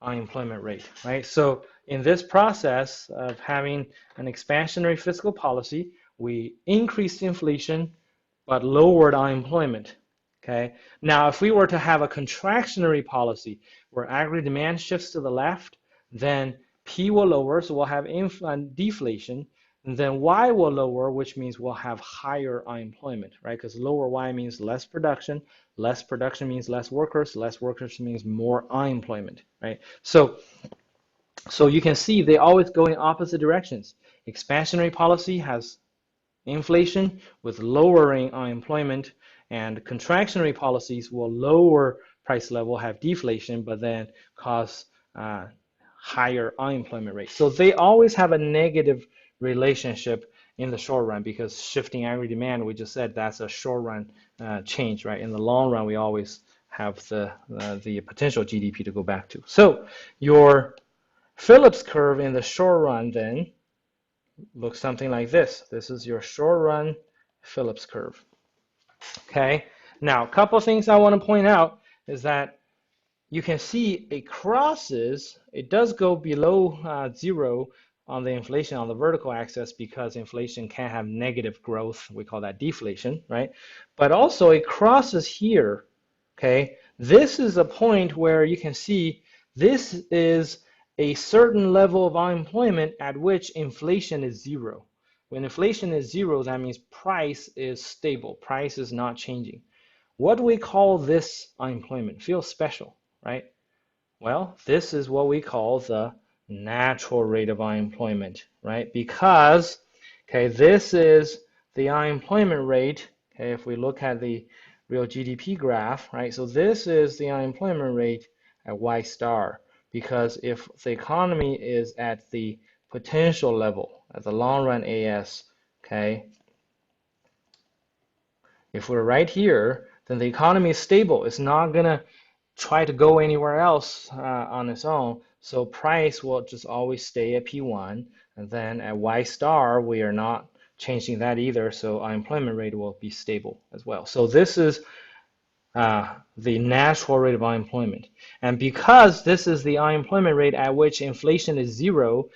unemployment rate, right? So in this process of having an expansionary fiscal policy, we increased inflation but lowered unemployment. Okay. Now, if we were to have a contractionary policy where aggregate demand shifts to the left, then P will lower, so we'll have deflation. And then Y will lower, which means we'll have higher unemployment, right? Because lower Y means less production means less workers means more unemployment, right? So you can see they always go in opposite directions. Expansionary policy has inflation with lowering unemployment, and contractionary policies will lower price level, have deflation, but then cause higher unemployment rate. So they always have a negative relationship in the short run because shifting aggregate demand, we just said that's a short run change, right? In the long run, we always have the potential GDP to go back to. So your Phillips curve in the short run then looks something like this. This is your short run Phillips curve. Okay, now a couple of things I want to point out is that you can see it crosses, it does go below zero on the inflation on the vertical axis because inflation can have negative growth. We call that deflation, right? But also it crosses here, okay? This is a point where you can see this is a certain level of unemployment at which inflation is zero. When inflation is zero, that means price is stable. Price is not changing. What do we call this unemployment? Feels special, right? Well, this is what we call the natural rate of unemployment, right? Because, okay, this is the unemployment rate. Okay, if we look at the real GDP graph, right? So this is the unemployment rate at Y star, because if the economy is at the potential level, at the long run AS, okay, if we're right here, then the economy is stable. It's not gonna try to go anywhere else on its own. So price will just always stay at P1. And then at Y star, we are not changing that either. So unemployment rate will be stable as well. So this is the natural rate of unemployment. And because this is the unemployment rate at which inflation is zero,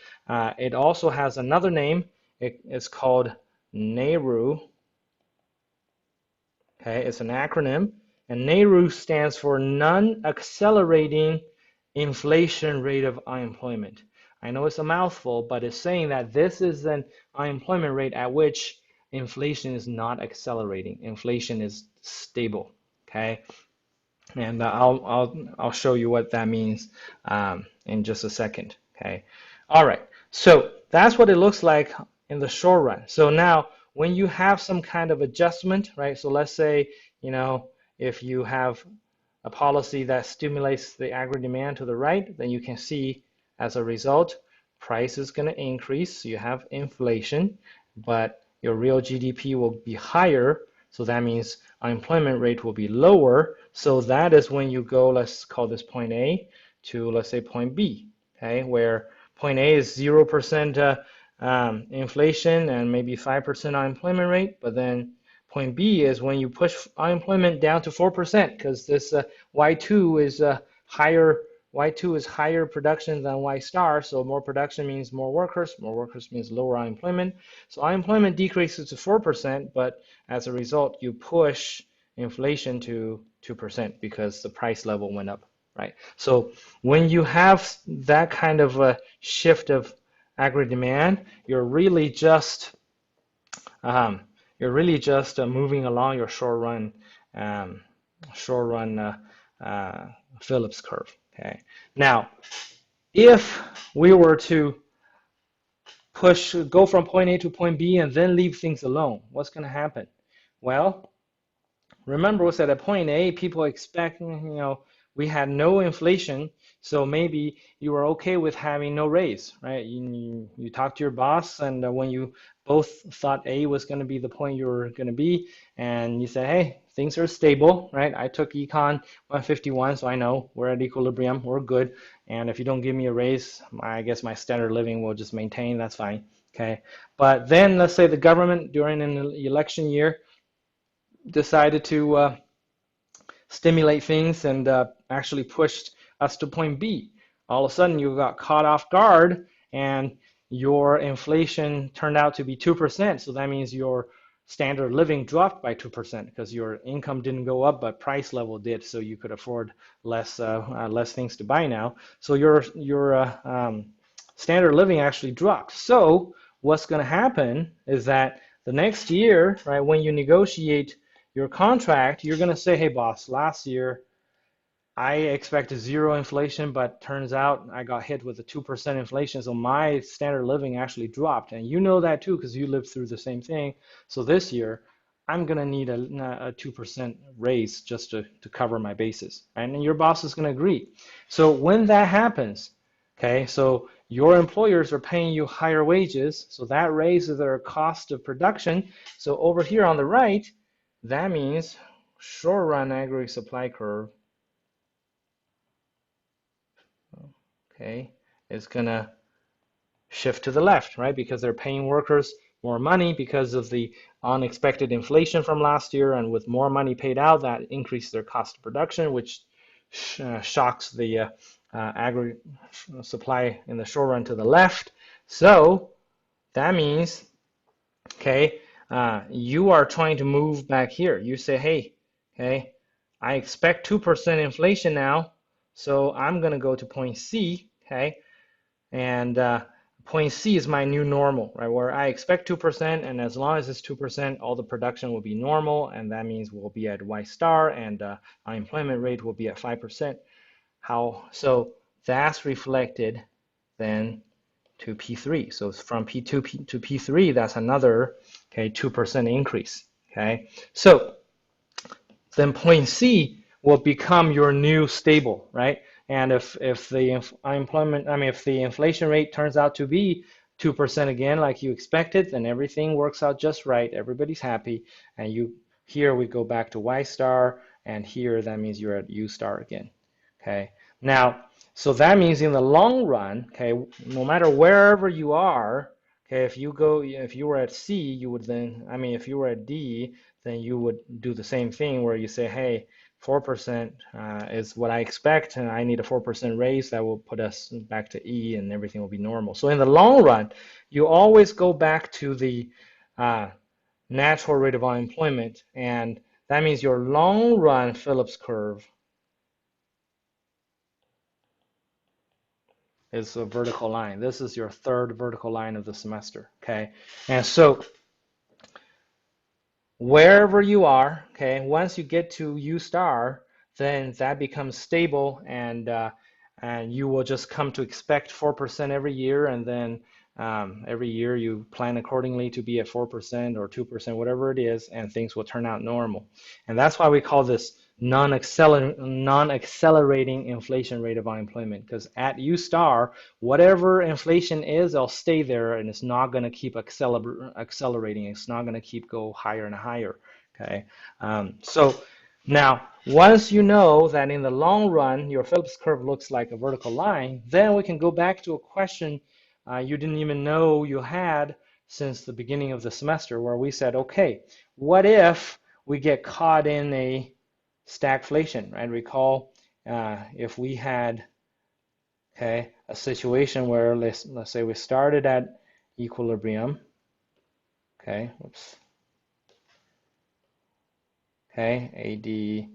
it also has another name. It's called NAIRU. Okay, it's an acronym, and NAIRU stands for Non-Accelerating Inflation Rate of Unemployment. I know it's a mouthful, but it's saying that this is an unemployment rate at which inflation is not accelerating. Inflation is stable. Okay, and I'll show you what that means in just a second. Okay, all right. So that's what it looks like in the short run. So now, when you have some kind of adjustment, right? So let's say, if you have a policy that stimulates the aggregate demand to the right, then you can see as a result, price is going to increase. You have inflation, but your real GDP will be higher. So that means unemployment rate will be lower. So that is when you go, let's call this point A to, let's say, point B, okay, where point A is 0% inflation and maybe 5% unemployment rate, but then point B is when you push unemployment down to 4%, because this Y2 is higher. Y2 is higher production than Y star, so more production means more workers means lower unemployment. So unemployment decreases to 4%, but as a result, you push inflation to 2% because the price level went up, right? So when you have that kind of a shift of aggregate demand, you're really just moving along your short run Phillips curve. Okay. Now, if we were to go from point A to point B and then leave things alone, what's going to happen? Well, remember, we said at point A, people expect, we had no inflation, so maybe you were okay with having no raise, right? You talked to your boss, and when you both thought A was going to be the point you were going to be, and you said, hey, things are stable, right? I took Econ 151, so I know we're at equilibrium, we're good, and if you don't give me a raise, I guess my standard living will just maintain, that's fine, okay? But then let's say the government during an election year decided to stimulate things and actually pushed us to point B. All of a sudden, you got caught off guard, and your inflation turned out to be 2%. So that means your standard living dropped by 2% because your income didn't go up, but price level did. So you could afford less things to buy now. So your standard living actually dropped. So what's going to happen is that the next year, right, when you negotiate your contract, you're going to say, hey, boss, last year I expected zero inflation, but turns out I got hit with a 2% inflation, so my standard living actually dropped. And you know that too because you lived through the same thing. So this year, I'm going to need a 2% raise just to cover my bases. And your boss is going to agree. So when that happens, okay, so your employers are paying you higher wages, so that raises their cost of production. So over here on the right, that means short run aggregate supply curve, okay, is gonna shift to the left, right? Because they're paying workers more money because of the unexpected inflation from last year, and with more money paid out, that increases their cost of production, which shocks the aggregate supply in the short run to the left. So that means, okay, you are trying to move back here. You say, hey, okay, I expect 2% inflation now, so I'm going to go to point C, okay, and point C is my new normal, right, where I expect 2%, and as long as it's 2%, all the production will be normal, and that means we'll be at Y star, and unemployment rate will be at 5%. So that's reflected then to P3. So from P2 to P3, that's another, okay, 2% increase. Okay, so then point C will become your new stable, right? And if the unemployment, I mean, if the inflation rate turns out to be 2% again, like you expected, then everything works out just right. Everybody's happy. And here we go back to Y star, and here that means you're at U star again. Okay. Now, so that means in the long run, okay, no matter wherever you are, okay, if you were at C, you would then, I mean, if you were at D, then you would do the same thing where you say, hey, 4% is what I expect, and I need a 4% raise. That will put us back to E, and everything will be normal. So in the long run, you always go back to the natural rate of unemployment, and that means your long run Phillips curve is a vertical line. This is your third vertical line of the semester, okay? And so wherever you are, okay, once you get to U star, then that becomes stable, and you will just come to expect 4% every year, and then every year you plan accordingly to be at 4% or 2%, whatever it is, and things will turn out normal. And that's why we call this non-accelerating inflation rate of unemployment, because at U star, whatever inflation is, it'll stay there, and it's not going to keep accelerating. It's not going to keep go higher and higher. Okay, so now once you know that in the long run your Phillips curve looks like a vertical line, then we can go back to a question you didn't even know you had since the beginning of the semester, where we said, okay, what if we get caught in a stagflation, right? Recall if we had, okay, a situation where let's say we started at equilibrium, okay, whoops, okay,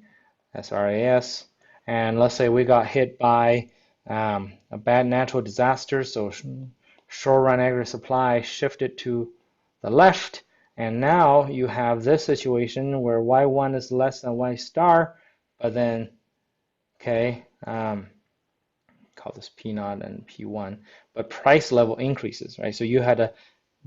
AD-SRAS, and let's say we got hit by a bad natural disaster, so short run aggregate supply shifted to the left, and now you have this situation where Y1 is less than Y star, but then, okay, call this P0 and P1, but price level increases, right? So you had a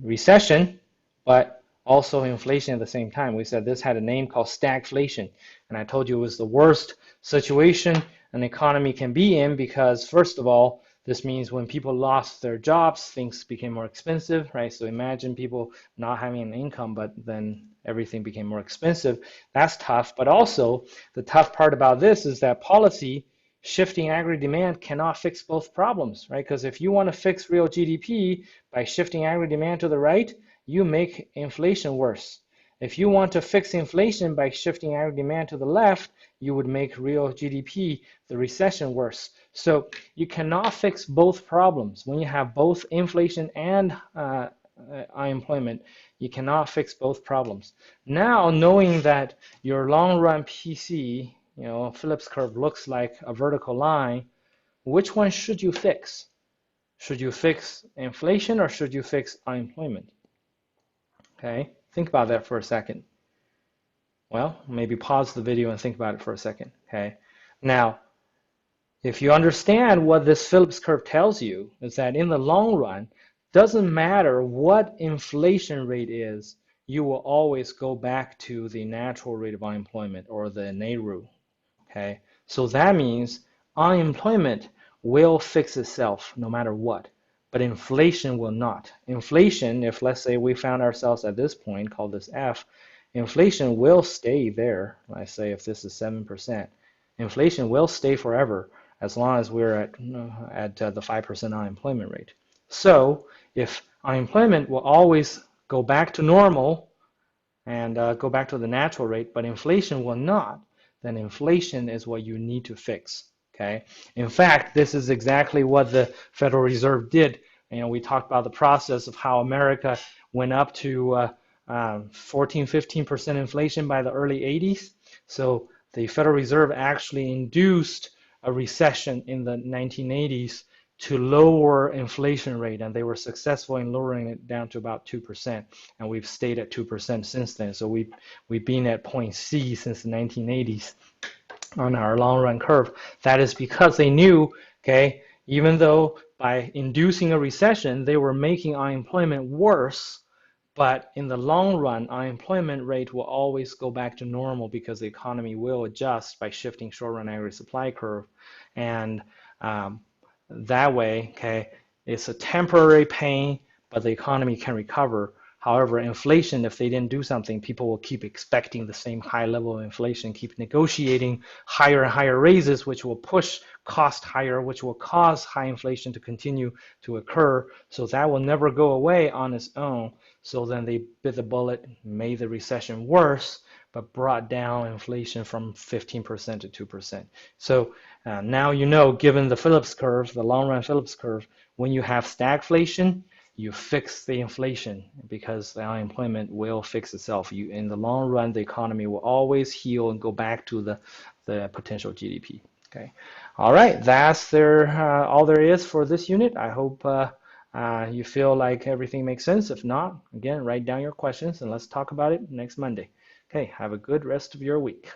recession, but also inflation at the same time. We said this had a name called stagflation, and I told you it was the worst situation an economy can be in because, first of all, this means when people lost their jobs, things became more expensive, right? So imagine people not having an income, but then everything became more expensive. That's tough, but also the tough part about this is that policy shifting aggregate demand cannot fix both problems, right? Because if you want to fix real GDP by shifting aggregate demand to the right, you make inflation worse. If you want to fix inflation by shifting aggregate demand to the left, you would make real GDP, the recession, worse. So you cannot fix both problems. When you have both inflation and unemployment, you cannot fix both problems. Now, knowing that your long-run PC, Phillips curve looks like a vertical line, which one should you fix? Should you fix inflation or should you fix unemployment? Okay, think about that for a second. Well, maybe pause the video and think about it for a second. Okay, now, if you understand what this Phillips curve tells you, is that in the long run, doesn't matter what inflation rate is, you will always go back to the natural rate of unemployment, or the NAIRU. Okay, so that means unemployment will fix itself no matter what, but inflation will not. Inflation, if let's say we found ourselves at this point, call this F, inflation will stay there. Let's say if this is 7%, inflation will stay forever as long as we're at the 5% unemployment rate. So if unemployment will always go back to normal and go back to the natural rate, but inflation will not, then inflation is what you need to fix. Okay. In fact, this is exactly what the Federal Reserve did. We talked about the process of how America went up to 14-15% inflation by the early 80s. So the Federal Reserve actually induced a recession in the 1980s to lower inflation rate, and they were successful in lowering it down to about 2%, and we've stayed at 2% since then. So we've been at point C since the 1980s on our long run curve. That is because they knew, okay, even though by inducing a recession they were making unemployment worse, But in the long run, unemployment rate will always go back to normal because the economy will adjust by shifting short-run aggregate supply curve. And um, that way, okay, it's a temporary pain, but the economy can recover. However, inflation, if they didn't do something, people will keep expecting the same high level of inflation, keep negotiating higher and higher raises, which will push cost higher, which will cause high inflation to continue to occur. So that will never go away on its own. So then they bit the bullet, made the recession worse, but brought down inflation from 15% to 2%. So now you know, given the Phillips curve, the long run Phillips curve, when you have stagflation, you fix the inflation because the unemployment will fix itself. In the long run, the economy will always heal and go back to the potential GDP. Okay. All right, that's all there is for this unit. I hope you feel like everything makes sense. If not, again, write down your questions and let's talk about it next Monday. Okay, have a good rest of your week.